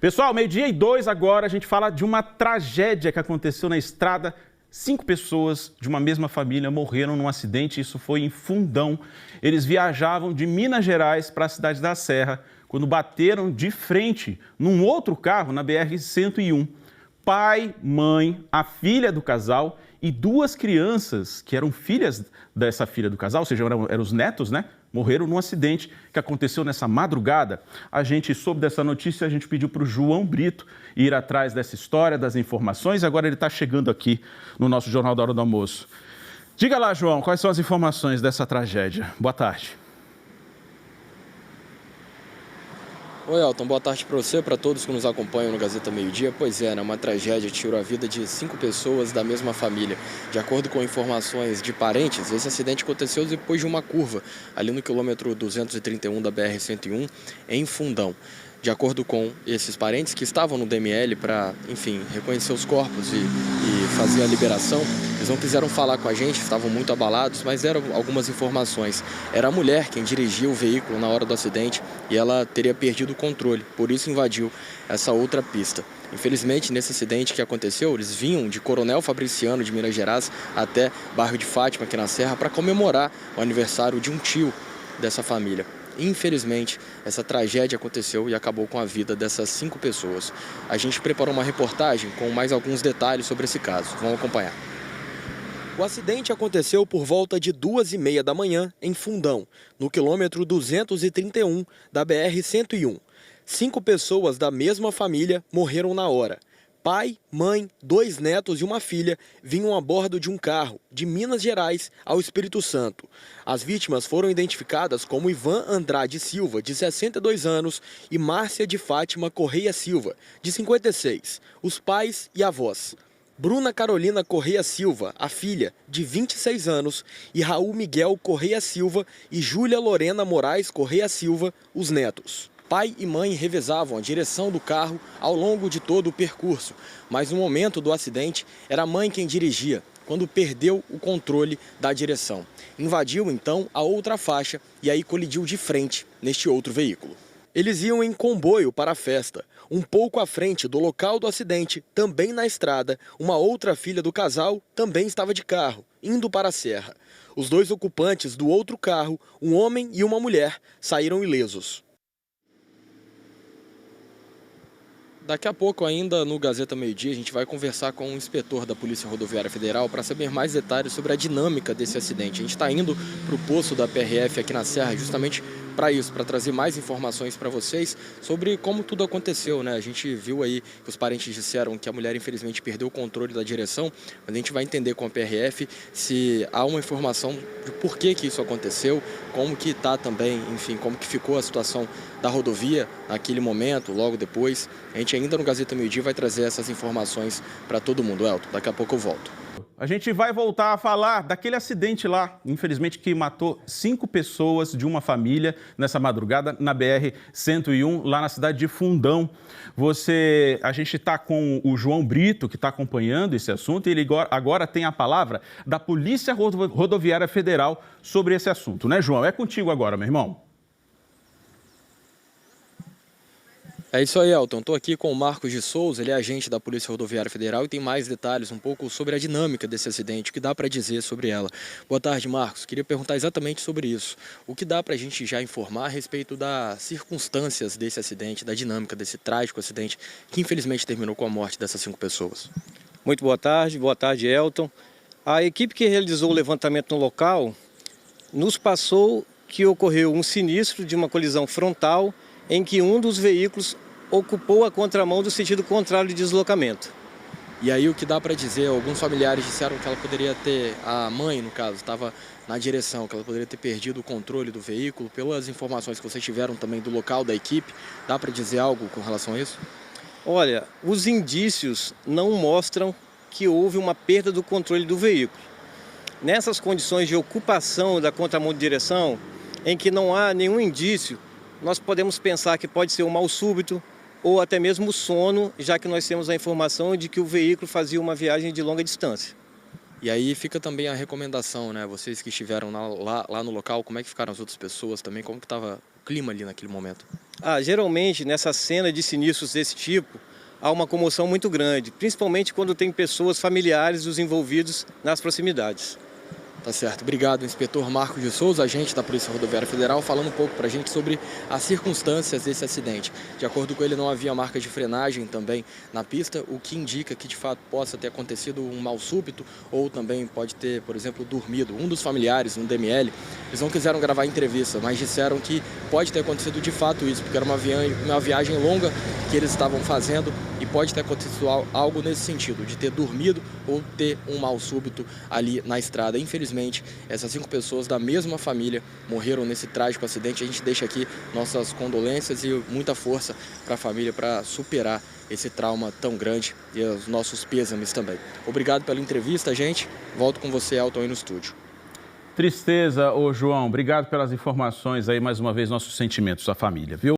Pessoal, 12:02 agora, a gente fala de uma tragédia que aconteceu na estrada. 5 pessoas de uma mesma família morreram num acidente, isso foi em Fundão. Eles viajavam de Minas Gerais para a cidade da Serra, quando bateram de frente num outro carro na BR-101. Pai, mãe, a filha do casal e 2 crianças que eram filhas dessa filha do casal, ou seja, eram os netos, né? Morreram num acidente que aconteceu nessa madrugada. A gente soube dessa notícia, a gente pediu para o João Brito ir atrás dessa história, das informações. Agora ele está chegando aqui no nosso Jornal da Hora do Almoço. Diga lá, João, quais são as informações dessa tragédia? Boa tarde. Oi, Elton, boa tarde para você, para todos que nos acompanham no Gazeta Meio Dia. Pois é, uma tragédia tirou a vida de 5 pessoas da mesma família. De acordo com informações de parentes, esse acidente aconteceu depois de uma curva, ali no quilômetro 231 da BR-101, em Fundão. De acordo com esses parentes que estavam no DML para, enfim, reconhecer os corpos e fazer a liberação, eles não quiseram falar com a gente, estavam muito abalados, mas deram algumas informações. Era a mulher quem dirigia o veículo na hora do acidente e ela teria perdido o controle, por isso invadiu essa outra pista. Infelizmente, nesse acidente que aconteceu, eles vinham de Coronel Fabriciano, de Minas Gerais, até bairro de Fátima, aqui na Serra, para comemorar o aniversário de um tio dessa família. Infelizmente, essa tragédia aconteceu e acabou com a vida dessas 5 pessoas. A gente preparou uma reportagem com mais alguns detalhes sobre esse caso. Vamos acompanhar. O acidente aconteceu por volta de 2h30 da manhã em Fundão, no quilômetro 231 da BR-101. 5 pessoas da mesma família morreram na hora. Pai, mãe, 2 netos e uma filha vinham a bordo de um carro de Minas Gerais ao Espírito Santo. As vítimas foram identificadas como Ivan Andrade Silva, de 62 anos, e Márcia de Fátima Correia Silva, de 56, os pais e avós. Bruna Carolina Correia Silva, a filha, de 26 anos, e Raul Miguel Correia Silva e Júlia Lorena Moraes Correia Silva, os netos. Pai e mãe revezavam a direção do carro ao longo de todo o percurso, mas no momento do acidente era a mãe quem dirigia, quando perdeu o controle da direção. Invadiu então a outra faixa e aí colidiu de frente neste outro veículo. Eles iam em comboio para a festa. Um pouco à frente do local do acidente, também na estrada, uma outra filha do casal também estava de carro, indo para a serra. Os 2 ocupantes do outro carro, um homem e uma mulher, saíram ilesos. Daqui a pouco, ainda no Gazeta Meio Dia, a gente vai conversar com um inspetor da Polícia Rodoviária Federal para saber mais detalhes sobre a dinâmica desse acidente. A gente está indo para o posto da PRF aqui na Serra justamente para isso, para trazer mais informações para vocês sobre como tudo aconteceu, né? A gente viu aí que os parentes disseram que a mulher infelizmente perdeu o controle da direção, mas a gente vai entender com a PRF se há uma informação de por que isso aconteceu, como que está também, enfim, como que ficou a situação da rodovia naquele momento, logo depois. A gente ainda no Gazeta Meio Dia vai trazer essas informações para todo mundo. Elton, daqui a pouco eu volto. A gente vai voltar a falar daquele acidente lá, infelizmente, que matou 5 pessoas de uma família nessa madrugada na BR-101, lá na cidade de Fundão. A gente está com o João Brito, que está acompanhando esse assunto, e ele agora tem a palavra da Polícia Rodoviária Federal sobre esse assunto, né, João? É contigo agora, meu irmão. É isso aí, Elton. Estou aqui com o Marcos de Souza, ele é agente da Polícia Rodoviária Federal e tem mais detalhes um pouco sobre a dinâmica desse acidente, o que dá para dizer sobre ela. Boa tarde, Marcos. Queria perguntar exatamente sobre isso. O que dá para a gente já informar a respeito das circunstâncias desse acidente, da dinâmica desse trágico acidente que infelizmente terminou com a morte dessas 5 pessoas? Muito boa tarde, Elton. A equipe que realizou o levantamento no local nos passou que ocorreu um sinistro de uma colisão frontal em que um dos veículos ocupou a contramão do sentido contrário de deslocamento. E aí o que dá para dizer, alguns familiares disseram que ela poderia ter, a mãe no caso, estava na direção, que ela poderia ter perdido o controle do veículo. Pelas informações que vocês tiveram também do local da equipe, dá para dizer algo com relação a isso? Olha, os indícios não mostram que houve uma perda do controle do veículo. Nessas condições de ocupação da contramão de direção, em que não há nenhum indício, nós podemos pensar que pode ser um mal súbito ou até mesmo sono, já que nós temos a informação de que o veículo fazia uma viagem de longa distância. E aí fica também a recomendação, né? Vocês que estiveram lá no local, como é que ficaram as outras pessoas também? Como que estava clima ali naquele momento? Geralmente, nessa cena de sinistros desse tipo, há uma comoção muito grande, principalmente quando tem pessoas familiares dos envolvidos nas proximidades. Tá certo. Obrigado, inspetor Marcos de Souza, agente da Polícia Rodoviária Federal, falando um pouco para a gente sobre as circunstâncias desse acidente. De acordo com ele, não havia marca de frenagem também na pista, o que indica que de fato possa ter acontecido um mal súbito ou também pode ter, por exemplo, dormido. Um dos familiares, um DML, eles não quiseram gravar a entrevista, mas disseram que pode ter acontecido de fato isso, porque era uma viagem longa que eles estavam fazendo e pode ter acontecido algo nesse sentido, de ter dormido ou ter um mal súbito ali na estrada. Infelizmente, essas 5 pessoas da mesma família morreram nesse trágico acidente. A gente deixa aqui nossas condolências e muita força para a família para superar esse trauma tão grande e os nossos pêsames também. Obrigado pela entrevista, gente. Volto com você, Elton, aí no estúdio. Tristeza, ô João. Obrigado pelas informações aí, mais uma vez, nossos sentimentos à família, viu?